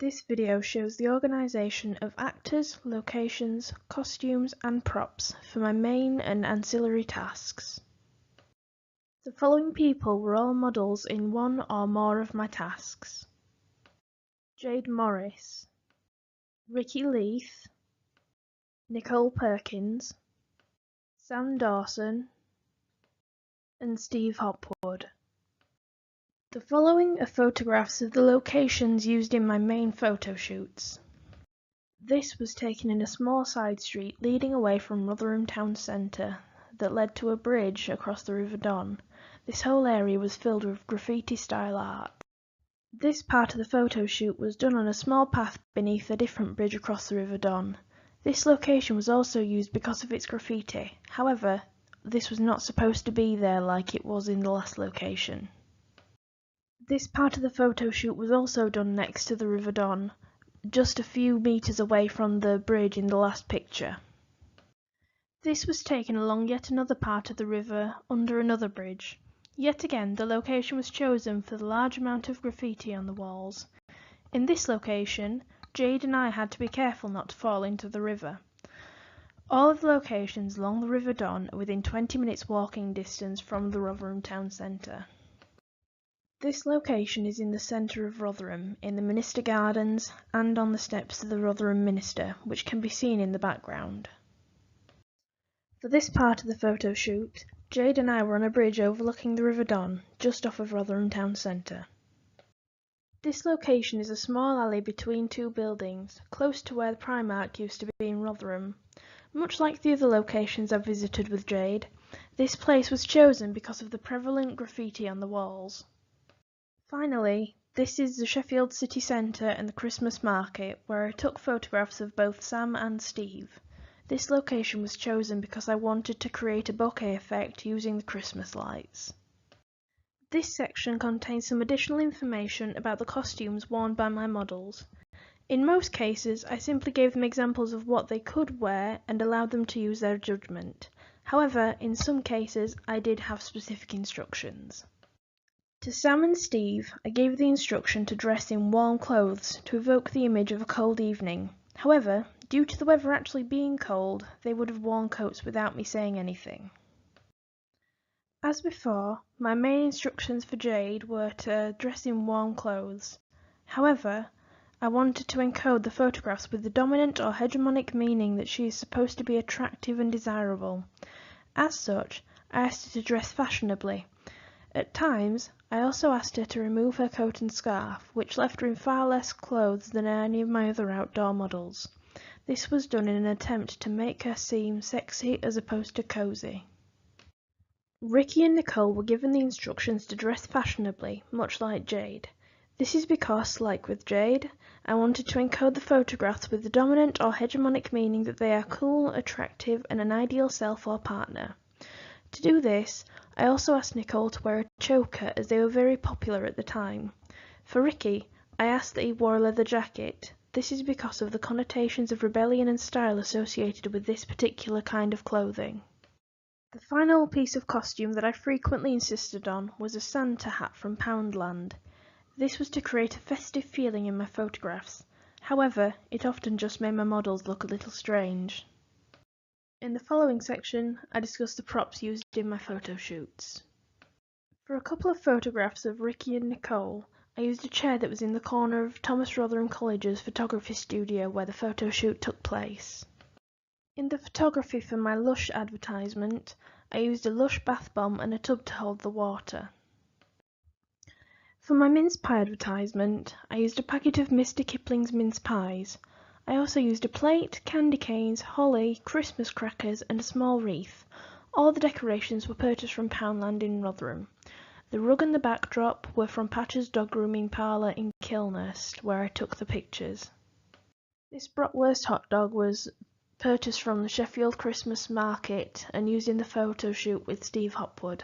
This video shows the organisation of actors, locations, costumes and props for my main and ancillary tasks. The following people were all models in one or more of my tasks: Jade Morris, Ricky Leith, Nicole Perkins, Sam Dawson and Steve Hopwood. The following are photographs of the locations used in my main photo shoots. This was taken in a small side street leading away from Rotherham town centre that led to a bridge across the River Don. This whole area was filled with graffiti style art. This part of the photo shoot was done on a small path beneath a different bridge across the River Don. This location was also used because of its graffiti. However, this was not supposed to be there like it was in the last location. This part of the photo shoot was also done next to the River Don, just a few metres away from the bridge in the last picture. This was taken along yet another part of the river under another bridge. Yet again, the location was chosen for the large amount of graffiti on the walls. In this location, Jade and I had to be careful not to fall into the river. All of the locations along the River Don are within 20 minutes walking distance from the Rotherham town centre. This location is in the centre of Rotherham, in the Minster Gardens and on the steps of the Rotherham Minster, which can be seen in the background. For this part of the photo shoot, Jade and I were on a bridge overlooking the River Don, just off of Rotherham town centre. This location is a small alley between two buildings, close to where the Primark used to be in Rotherham. Much like the other locations I've visited with Jade, this place was chosen because of the prevalent graffiti on the walls. Finally, this is the Sheffield city centre and the Christmas market, where I took photographs of both Sam and Steve. This location was chosen because I wanted to create a bokeh effect using the Christmas lights. This section contains some additional information about the costumes worn by my models. In most cases, I simply gave them examples of what they could wear and allowed them to use their judgment. However, in some cases, I did have specific instructions. To Sam and Steve, I gave the instruction to dress in warm clothes to evoke the image of a cold evening. However, due to the weather actually being cold, they would have worn coats without me saying anything. As before, my main instructions for Jade were to dress in warm clothes. However, I wanted to encode the photographs with the dominant or hegemonic meaning that she is supposed to be attractive and desirable. As such, I asked her to dress fashionably. At times, I also asked her to remove her coat and scarf, which left her in far less clothes than any of my other outdoor models. This was done in an attempt to make her seem sexy as opposed to cozy. Ricky and Nicole were given the instructions to dress fashionably, much like Jade. This is because, like with Jade, I wanted to encode the photographs with the dominant or hegemonic meaning that they are cool, attractive, and an ideal self or partner. To do this, I also asked Nicole to wear a choker as they were very popular at the time. For Ricky, I asked that he wore a leather jacket. This is because of the connotations of rebellion and style associated with this particular kind of clothing. The final piece of costume that I frequently insisted on was a Santa hat from Poundland. This was to create a festive feeling in my photographs. However, it often just made my models look a little strange. In the following section, I discuss the props used in my photo shoots. For a couple of photographs of Ricky and Nicole, I used a chair that was in the corner of Thomas Rotherham College's photography studio where the photo shoot took place. In the photography for my Lush advertisement, I used a Lush bath bomb and a tub to hold the water. For my mince pie advertisement, I used a packet of Mr. Kipling's mince pies. I also used a plate, candy canes, holly, Christmas crackers and a small wreath. All the decorations were purchased from Poundland in Rotherham. The rug and the backdrop were from Patch's dog grooming parlour in Kilnest, where I took the pictures. This bratwurst hot dog was purchased from the Sheffield Christmas market and used in the photo shoot with Steve Hopwood.